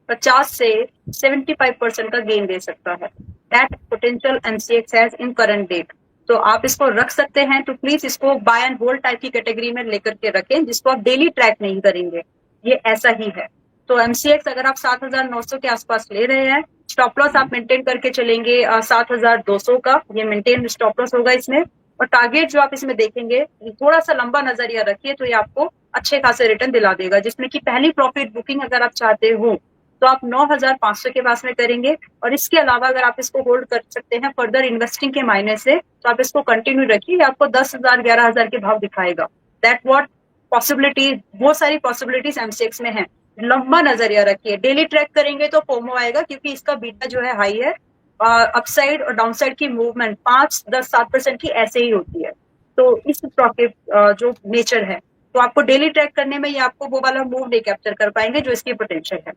50 से 75% का गेन दे सकता है। That potential MCX has in current date. तो आप इसको रख सकते हैं, तो प्लीज इसको बाय एंड होल्ड टाइप की कैटेगरी में लेकर के रखें, जिसको आप डेली ट्रैक नहीं करेंगे, ये ऐसा ही है। तो एमसीएक्स अगर आप 7,900 के आसपास ले रहे हैं, स्टॉप लॉस आप मेंटेन करके चलेंगे 7,200 का, ये मेंटेन स्टॉप लॉस होगा इसमें। और टारगेट जो आप इसमें देखेंगे थोड़ा सा लंबा नजरिया रखिए तो ये आपको अच्छे खासे रिटर्न दिला देगा, जिसमें कि पहली प्रॉफिट बुकिंग अगर आप चाहते हो तो आप 9,500 के पास में करेंगे। और इसके अलावा अगर आप इसको होल्ड कर सकते हैं फर्दर इन्वेस्टिंग के मायने से, तो आप इसको कंटिन्यू रखिए, आपको 10,000 11,000 के भाव दिखाएगा। दैट व्हाट पॉसिबिलिटी, बहुत सारी पॉसिबिलिटीज एमसीएक्स में है। लंबा नजरिया रखिए, डेली ट्रैक करेंगे तो फोमो आएगा, क्योंकि इसका बीटा जो है हाई है। अपसाइड और डाउनसाइड की मूवमेंट 5 10 7% की ऐसे ही होती है। तो इस प्रॉफिट जो नेचर है, तो आपको डेली ट्रैक करने में ये आपको वो वाला मूव नहीं कैप्चर कर पाएंगे जो इसकी पोटेंशियल है।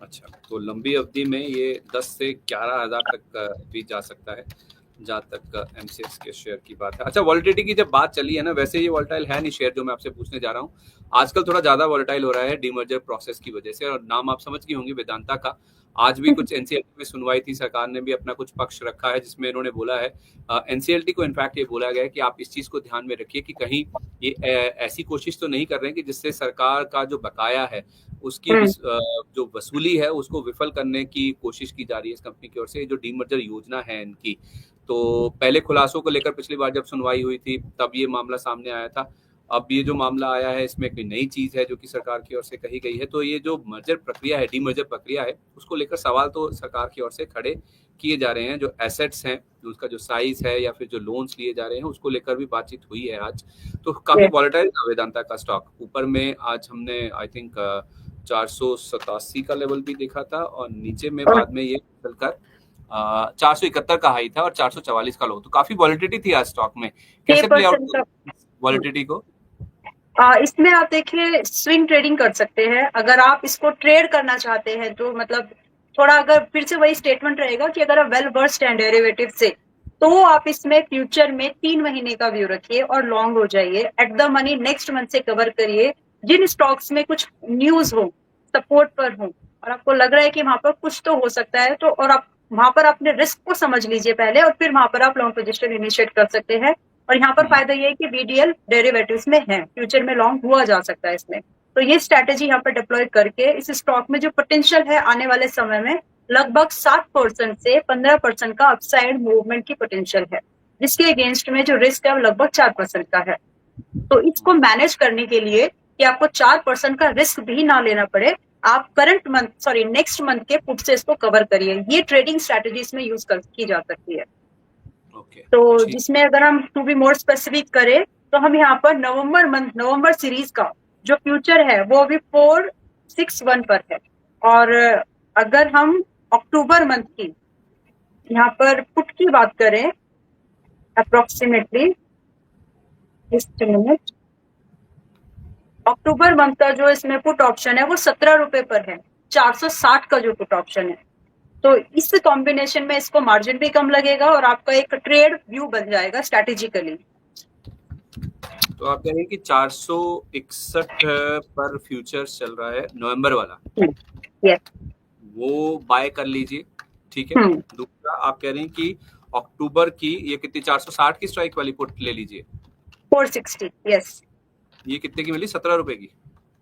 अच्छा, तो लंबी अवधि में ये 10 से 11,000 तक भी जा सकता है, जहाँ तक एमसीएक्स के शेयर की बात है। अच्छा, वॉलेटिलिटी की जब बात चली है ना, वैसे ये वॉलेटाइल है नहीं शेयर, जो मैं आपसे पूछने जा रहा हूँ। आजकल थोड़ा ज्यादा वॉलेटाइल हो रहा है डीमर्जर प्रोसेस की वजह से, और नाम आप समझ गए होंगे वेदांता का। आज भी कुछ एनसीएलटी में सुनवाई थी, सरकार ने भी अपना कुछ पक्ष रखा है, जिसमें इन्होंने बोला है, एनसीएलटी को इनफैक्ट ये बोला गया है कि आप इस चीज को ध्यान में रखिए कि कहीं ये ऐसी कोशिश तो नहीं कर रहे हैं कि जिससे सरकार का जो बकाया है उसकी जो वसूली है उसको विफल करने की कोशिश की जा रही है इस कंपनी की ओर से। जो डीमर्जर योजना है इनकी, तो पहले खुलासों को लेकर पिछली बार जब सुनवाई हुई थी तब ये मामला सामने आया था। अब ये जो मामला आया है इसमें कोई नई चीज है जो कि सरकार की ओर से कही गई है। तो ये जो मर्जर प्रक्रिया है, डीमर्जर प्रक्रिया है, उसको लेकर सवाल तो सरकार की ओर से खड़े किए जा रहे हैं। जो एसेट्स हैं, उसका जो साइज है या फिर जो लोन्स लिए जा रहे हैं, उसको लेकर भी बातचीत हुई है आज। तो काफी वॉलेटाइल था वेदांता का स्टॉक। ऊपर में आज हमने आई थिंक 487 का लेवल भी देखा था, और नीचे में बाद में ये चलकर 471 का हाई था और 444 का लो। तो काफी वॉलेटिलिटी थी आज स्टॉक में। कैसे प्ले आउट वॉलेटिलिटी को? इसमें आप देखिए स्विंग ट्रेडिंग कर सकते हैं। अगर आप इसको ट्रेड करना चाहते हैं तो मतलब थोड़ा अगर फिर से वही स्टेटमेंट रहेगा कि अगर आप वेल वर्स्ड हैं डेरिवेटिव से, तो आप इसमें फ्यूचर में 3 महीने का व्यू रखिए और लॉन्ग हो जाइए। At the money next month से कवर करिए। जिन स्टॉक्स में कुछ न्यूज हो, सपोर्ट पर हो, और आपको लग रहा है कि वहां पर कुछ तो हो सकता है, तो और आप वहां पर अपने रिस्क को समझ लीजिए पहले, और फिर वहां पर आप लॉन्ग पोजीशन इनिशिएट कर सकते हैं। और यहाँ पर फायदा ये है कि बीडीएल डेरिवेटिव्स में है, फ्यूचर में लॉन्ग हुआ जा सकता है इसमें। तो ये स्ट्रैटेजी यहाँ पर डिप्लॉय करके इस स्टॉक में जो पोटेंशियल है आने वाले समय में, लगभग 7% से 15% का अपसाइड मूवमेंट की पोटेंशियल है, जिसके अगेंस्ट में जो रिस्क है वो लगभग 4% का है। तो इसको मैनेज करने के लिए कि आपको 4% का रिस्क भी ना लेना पड़े, आप करंट मंथ नेक्स्ट मंथ के पुट से इसको कवर करिए। ये ट्रेडिंग स्ट्रैटेजी इसमें यूज की जा सकती है। तो जिसमें अगर हम टू बी मोर स्पेसिफिक करें, तो हम यहाँ पर नवंबर सीरीज का जो फ्यूचर है वो अभी 461 पर है। और अगर हम अक्टूबर मंथ की यहाँ पर पुट की बात करें, अप्रोक्सीमेटली अक्टूबर मंथ का जो इसमें पुट ऑप्शन है वो 17 रुपए पर है, 460 का जो पुट ऑप्शन है। तो इस कॉम्बिनेशन में इसको मार्जिन भी कम लगेगा और आपका एक ट्रेड व्यू बन जाएगा स्ट्रैटेजिकली। तो आप कह रहे हैं कि 461 पर फ्यूचर्स चल रहा है नवंबर वाला, यस, वो बाय कर लीजिए, ठीक है। दूसरा आप कह रहे हैं कि अक्टूबर की ये कितनी 460 की स्ट्राइक वाली पुट ले लीजिए, 460, यस। ये कितने की मिली? 17 रुपए की,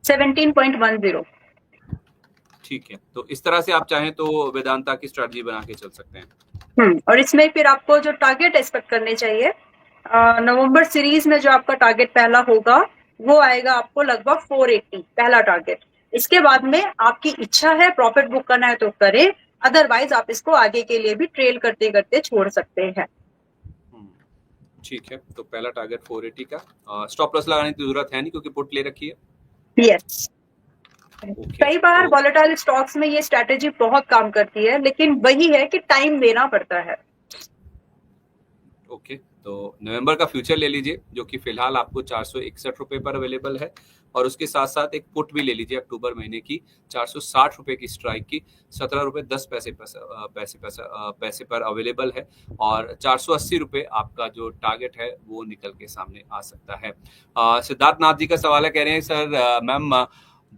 17.10। ठीक है। तो इस तरह से आप चाहें तो वेदांता की स्ट्रेटजी बना के चल सकते हैं। और इसमें फिर आपको जो टारगेट एक्सपेक्ट करने चाहिए, नवंबर सीरीज में जो आपका टारगेट पहला होगा वो आएगा आपको लगभग 480, पहला टारगेट। इसके बाद में आपकी इच्छा है प्रॉफिट बुक करना है तो करें, अदरवाइज आप इसको आगे के लिए भी ट्रेल करते करते छोड़ सकते हैं। ठीक है, तो पहला टारगेट 480 का, स्टॉप लॉस लगाने की जरूरत है नहीं क्योंकि पुट ले रखी है। यस, कई बार वॉलेटाइल स्टॉक्स में ये स्ट्रैटेजी बहुत काम करती है, लेकिन वही है कि टाइम देना पड़ता है। ओके, तो नवंबर का फ्यूचर ले लीजिए जो कि फिलहाल आपको 461 रुपए पर अवेलेबल है, और उसके साथ साथ एक पुट भी ले लीजिए अक्टूबर महीने की 460 रुपए की स्ट्राइक की, 17 रुपए 10 पैसे पर अवेलेबल है, और 480 रुपए आपका जो टारगेट है वो निकल के सामने आ सकता है। सिद्धार्थ नाथ जी का सवाल है, कह रहे हैं sir ma'am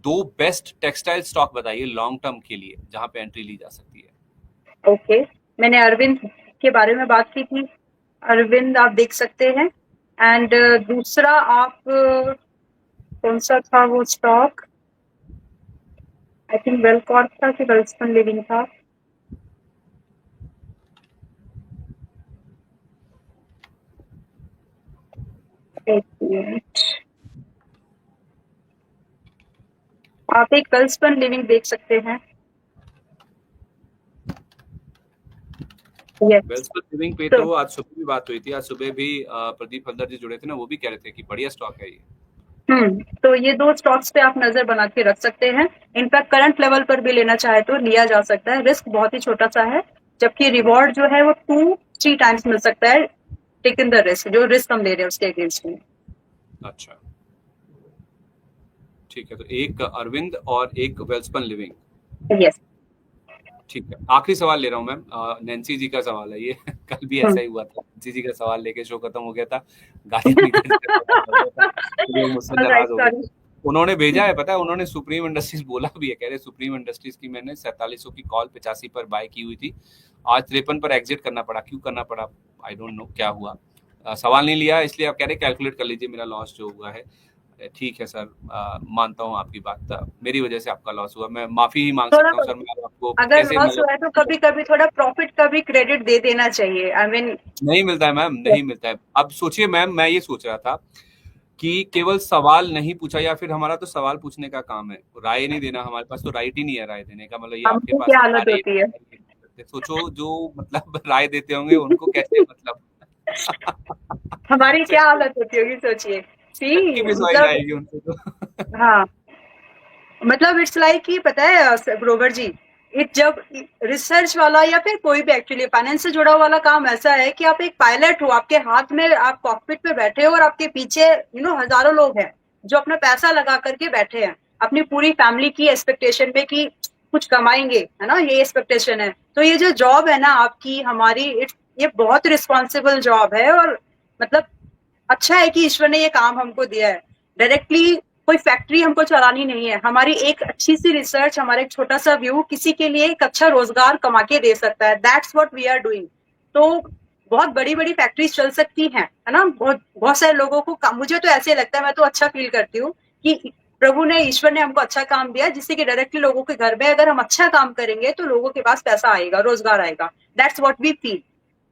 2 best textile stock बताइए लॉन्ग टर्म के लिए जहां पे एंट्री ली जा सकती है। ओके, मैंने अरविंद के बारे में बात की थी, अरविंद आप देख सकते हैं। एंड दूसरा आप कौन सा था वो स्टॉक, आई थिंक वेलकॉर्प था कि वेल्सपन लिविंग था। एक मिनट, आप एक वेल्सपन लिविंग देख सकते हैं। वेल्सपन लिविंग पे तो आज सुबह भी बात हुई थी, आज सुबह भी प्रदीप हल्दर जी जुड़े थे ना, वो भी कह रहे थे कि बढ़िया स्टॉक है ये। तो ये 2 स्टॉक्स पे आप नजर बना के रख सकते हैं। इनफैक्ट करंट लेवल पर भी लेना चाहे तो लिया जा सकता है, रिस्क बहुत ही छोटा सा है, जबकि रिवॉर्ड जो है वो 2-3 टाइम्स मिल सकता है टेकन द रिस्क, जो रिस्क हम ले रहे हैं उसके अगेंस्ट में। अच्छा, ठीक है, तो एक अरविंद और एक वेल्सपन लिविंग। यस, ठीक है। आखिरी सवाल ले रहा हूँ मैम, नैन्सी जी का सवाल है ये कल भी ऐसा ही हुआ था, नैन्सी जी का सवाल लेके शो खत्म हो गया था, मुझसे नाराज हो गए। उन्होंने भेजा है, पता है, उन्होंने सुप्रीम इंडस्ट्रीज बोला भी है, कह रहे सुप्रीम इंडस्ट्रीज की मैंने 4700 की कॉल 85 पर बाय की हुई थी, आज 53 पर एग्जिट करना पड़ा। क्यों करना पड़ा आई डोंट नो, क्या हुआ, सवाल नहीं लिया, इसलिए आप कह रहे कैलकुलेट कर लीजिए मेरा लॉस जो हुआ है। ठीक है सर, मानता हूँ आपकी बात, मेरी वजह से आपका लॉस हुआ, मैं माफी ही मांग सकता हूँ सर। मैं आपको अगर लॉस हुआ है तो कभी कभी थोड़ा प्रॉफिट का भी क्रेडिट दे देना चाहिए। आई मीन नहीं मिलता है मैम, नहीं मिलता है। अब सोचिए मैम, मैं ये सोच रहा था कि केवल सवाल नहीं पूछा, या फिर हमारा तो सवाल पूछने का काम है, राय नहीं देना, हमारे पास तो राइट ही नहीं है राय देने का, मतलब ये आपके पास क्या हालत होती है। सोचो जो मतलब राय देते होंगे उनको कैसे मतलब हमारी क्या हालत होती होगी सोचिए। हाँ, मतलब इट्स लाइक कि पता है ग्रोवर जी, जब रिसर्च वाला या फिर कोई भी एक्चुअली फाइनेंस से जुड़ा वाला काम ऐसा है कि आप एक पायलट हो, आपके हाथ में आप कॉकपिट पे बैठे हो और आपके पीछे हजारों लोग हैं जो अपना पैसा लगा करके बैठे हैं अपनी पूरी फैमिली की एक्सपेक्टेशन पे कि कुछ कमाएंगे, है ना, ये एक्सपेक्टेशन है। तो ये जो जॉब है ना आपकी, हमारी, ये बहुत रिस्पॉन्सिबल जॉब है, और मतलब अच्छा है कि ईश्वर ने ये काम हमको दिया है। डायरेक्टली कोई फैक्ट्री हमको चलानी नहीं है, हमारी एक अच्छी सी रिसर्च, हमारा एक छोटा सा व्यू किसी के लिए एक अच्छा रोजगार कमा के दे सकता है। That's what we are doing. तो बहुत बड़ी बड़ी फैक्ट्रीज चल सकती हैं, है ना, बहुत बहुत सारे लोगों को मुझे तो ऐसे लगता है, मैं तो अच्छा फील करती हूँ कि प्रभु ने, ईश्वर ने हमको अच्छा काम दिया, जिससे कि डायरेक्टली लोगों के घर में अगर हम अच्छा काम करेंगे तो लोगों के पास पैसा आएगा, रोजगार आएगा। That's what we feel.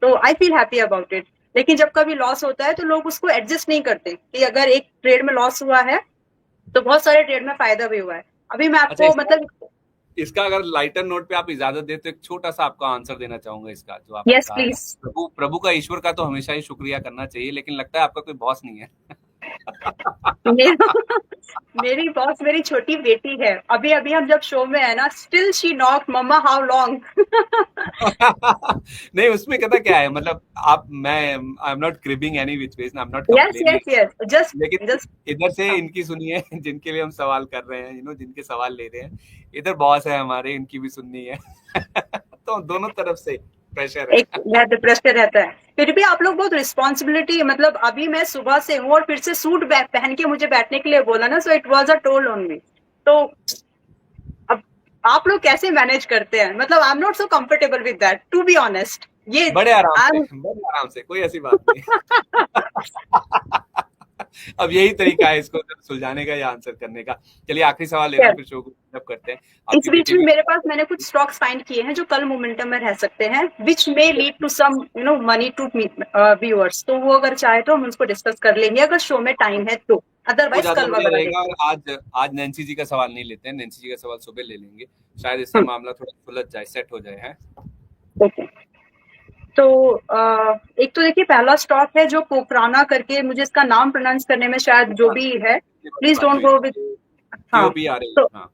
तो I feel happy about it. लेकिन जब कभी लॉस होता है तो लोग उसको एडजस्ट नहीं करते, कि अगर एक ट्रेड में लॉस हुआ है तो बहुत सारे ट्रेड में फायदा भी हुआ है। अभी मैं अच्छा, आपको मतलब, इसका अगर लाइटर नोट पे आप इजाजत दे तो एक छोटा सा आपका आंसर देना चाहूंगा इसका, जो आपने यस कहा है। प्लीज। प्रभु का, ईश्वर का तो हमेशा ही शुक्रिया करना चाहिए, लेकिन लगता है आपका कोई बॉस नहीं है। मेरी बॉस मेरी छोटी बेटी है। अभी अभी हम जब शो में है ना, still she knock, mumma how long. नहीं, उसमें कहता क्या है, मतलब मैं I am not cribbing any which ways, I am not yes complaining, yes yes, just लेकिन जस्ट। इधर से इनकी सुनिए, जिनके लिए हम सवाल कर रहे हैं, जिनके सवाल ले रहे हैं, इधर बॉस है हमारे, इनकी भी सुननी है। तो दोनों तरफ से प्रेशर है। एक प्रेशर रहता है। फिर भी आप लोग बहुत रिस्पॉन्सिबिलिटी, मतलब अभी मैं सुबह से हूँ और फिर से सूट पहन के मुझे बैठने के लिए बोला ना, so it was a toll on me. तो अब आप लोग कैसे मैनेज करते हैं, मतलब I am not so comfortable with that, to be honest. ये बड़े आराम से, कोई ऐसी बात नहीं। अब यही तरीका है इसको सुलझाने का या आंसर करने का। चलिए आखिरी सवाल ले रहा हूँ, फिर शो को खत्म करते हैं। इस आपकी बीच बेटी में भी मेरे पास, मैंने कुछ स्टॉक्स फाइंड किए हैं जो कल मोमेंटम में रह सकते हैं, which may lead to some money to viewers. तो वो अगर चाहे तो हम उसको डिस्कस कर लेंगे, अगर शो में टाइम है तो, वो अदरवाइज ज्यादा कल बढ़िया वगैरह रहेगा। देखेंगे। और आज नैन्सी जी का सवाल नहीं लेते हैं, नैन्सी जी का सवाल सुबह ले लेंगे, शायद इससे मामला थोड़ा सुलझ जाए, सेट हो जाए। है ओके। तो एक तो देखिए, पहला स्टॉक है जो पोकराना करके, मुझे इसका नाम प्रोनाउंस करने में शायद जो भी है, प्लीज डोंट गो विद। हाँ, पीओपी आ रही तो है। हाँ,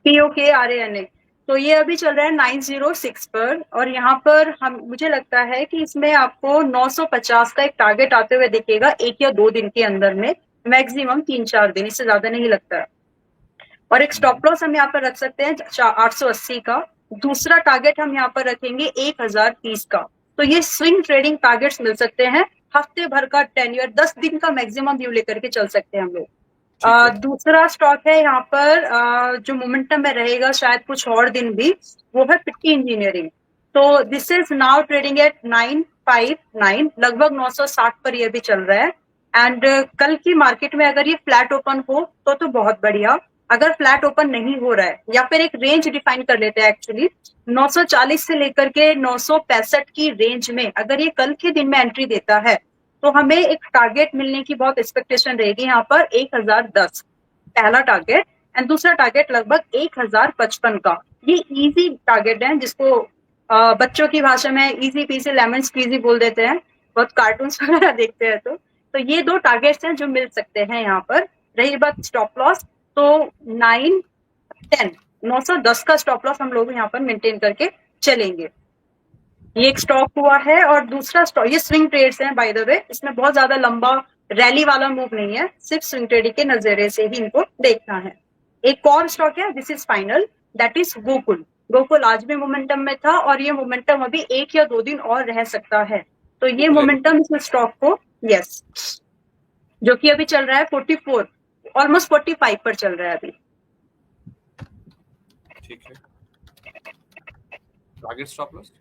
POKRANA। तो ये अभी चल रहा है 906 पर, और यहाँ पर मुझे लगता है कि इसमें आपको 950 का एक टारगेट आते हुए दिखेगा, 1 या 2 दिन के अंदर में, मैक्सिमम 3-4 दिन, इससे ज्यादा नहीं लगता है। और एक स्टॉप लॉस हम यहाँ पर रख सकते हैं 880 का। दूसरा टारगेट हम यहाँ पर रखेंगे 1030 का। तो ये स्विंग ट्रेडिंग टारगेट्स मिल सकते हैं, हफ्ते भर का टेन्योर, 10 दिन का मैक्सिमम व्यू लेकर के चल सकते हैं हम लोग। दूसरा स्टॉक है यहाँ पर जो मोमेंटम में रहेगा शायद कुछ और दिन भी, वो है पिट्टी इंजीनियरिंग। तो this is now trading at 959, लगभग 960 पर ये भी चल रहा है। एंड कल की मार्केट में अगर ये फ्लैट ओपन हो तो बहुत बढ़िया। अगर फ्लैट ओपन नहीं हो रहा है, या फिर एक रेंज डिफाइन कर लेते हैं एक्चुअली, 940 से लेकर के 965 की रेंज में अगर ये कल के दिन में एंट्री देता है, तो हमें एक टारगेट मिलने की बहुत एक्सपेक्टेशन रहेगी यहाँ पर 1010, पहला टारगेट। एंड दूसरा टारगेट लगभग 1055 का। ये इजी टारगेट है, जिसको बच्चों की भाषा में इजी पीसी लेमन स्क्वीजी बोल देते हैं, बहुत कार्टून्स वगैरह देखते हैं तो ये 2 टारगेट्स हैं जो मिल सकते हैं यहाँ पर। रही बात स्टॉप लॉस, तो 910 का स्टॉप लॉस हम लोग यहाँ पर मेंटेन करके चलेंगे। ये एक स्टॉक हुआ है। और दूसरा स्टॉक, ये स्विंग ट्रेड्स हैं बाय द वे, इसमें बहुत ज्यादा लंबा रैली वाला मूव नहीं है, सिर्फ स्विंग ट्रेडिंग के नजरिए से ही इनको देखना है। एक और स्टॉक है, this is final, that is Gokul. Gokul आज भी मोमेंटम में था, और ये मोमेंटम अभी 1 या 2 दिन और रह सकता है। तो ये मोमेंटम इस स्टॉक को, यस, जो कि अभी चल रहा है 44, ऑलमोस्ट 45 पर चल रहा है अभी। ठीक है। Target stop loss,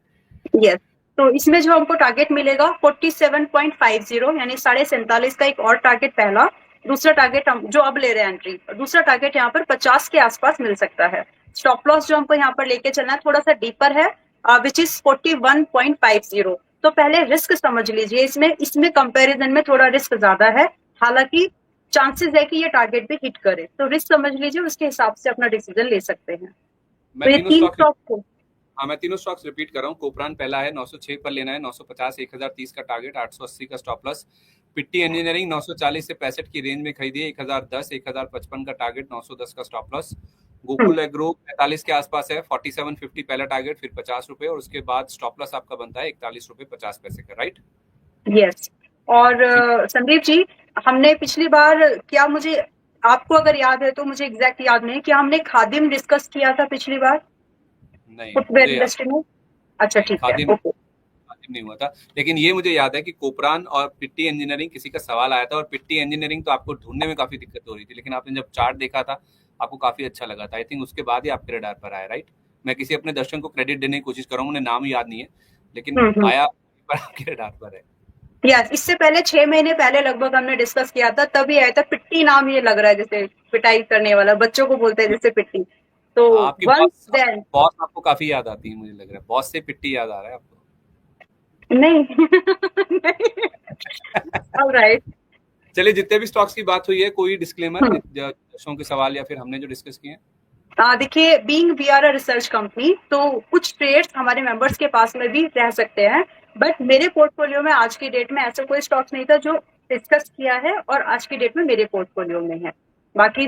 yes. तो इसमें जो हमको टारगेट मिलेगा 47.50, यानी 47.5 का एक और टारगेट पहला। दूसरा टारगेट हम जो अब ले रहे हैं एंट्री, दूसरा टारगेट यहाँ पर 50 के आसपास मिल सकता है। स्टॉप लॉस जो हमको यहाँ पर लेके चलना है थोड़ा सा डीपर है, विच इज 41.50। तो पहले रिस्क समझ लीजिए, इसमें कंपैरिजन में थोड़ा रिस्क ज्यादा है, हालांकि चांसेस है कि ये टारगेट भी हिट करे। तो रिस्क समझ लीजिए, उसके हिसाब से अपना डिसीजन ले सकते हैं। तो ये 3 स्टॉक को, हाँ, मैं तीनों स्टॉक्स रिपीट कर रहा हूँ। कोपरान पहला है, 906 पर लेना है, 950 1030 का टारगेट, 880 का स्टॉप लॉस। पिट्टी इंजीनियरिंग 940 से 65 की रेंज में खरीदिए, 1010 1055 का टारगेट, 910 का स्टॉप लॉस। गोकुल एग्रो 45 के आसपास है, 4750 पहला टारगेट, फिर 50 रुपए, और उसके बाद स्टॉप लॉस आपका बनता है 41 रुपए 50 पैसे का, राइट? यस। और संदीप जी, हमने पिछली बार, क्या मुझे आपको अगर याद है तो, मुझे एग्जैक्ट याद नहीं कि हमने खादिम डिस्कस किया था पिछली बार नहीं फुटवेयर मुझे याद इंडस्ट्री में। अच्छा नहीं, ठीक है, खादिम ओके। खादिम नहीं हुआ था। लेकिन ये मुझे याद है कि कोपरान और पिट्टी इंजीनियरिंग किसी का सवाल आया था, और पिट्टी इंजीनियरिंग तो आपको ढूंढने में काफी दिक्कत हो रही थी, लेकिन आपने जब चार्ट देखा था आपको काफी अच्छा लगा था। आई थिंक उसके बाद ही आपके रडार पर आया, राइट? मैं किसी अपने दर्शक को क्रेडिट देने की कोशिश कर रहा हूँ, मुझे नाम याद नहीं है, लेकिन आया पर आपके रडार पर है। यस, इससे पहले 6 महीने पहले लगभग हमने डिस्कस किया था, तभी आया था। पिट्टी नाम ये लग रहा है, जैसे पिटाई करने वाला, बच्चों को बोलते हैं जैसे पिट्टी। तो आपकी वंस बॉस देन बॉस आपको काफी याद आती है, मुझे लग रहा है बॉस से पिट्टी याद आ रहा है आपको। नहीं नहीं, ऑलराइट। चलिए, जितने भी स्टॉक्स की बात हुई है, कोई डिस्क्लेमर दर्शकों के सवाल या फिर हमने जो डिस्कस किए हैं? देखिए, being we are a research company, तो कुछ ट्रेड्स हमारे मेंबर्स के पास में भी रह सकते हैं, बट मेरे पोर्टफोलियो में आज की डेट में ऐसा कोई स्टॉक्स नहीं था जो डिस्कस किया है और आज की डेट में मेरे पोर्टफोलियो में है। बाकी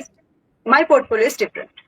माय पोर्टफोलियो इज डिफरेंट।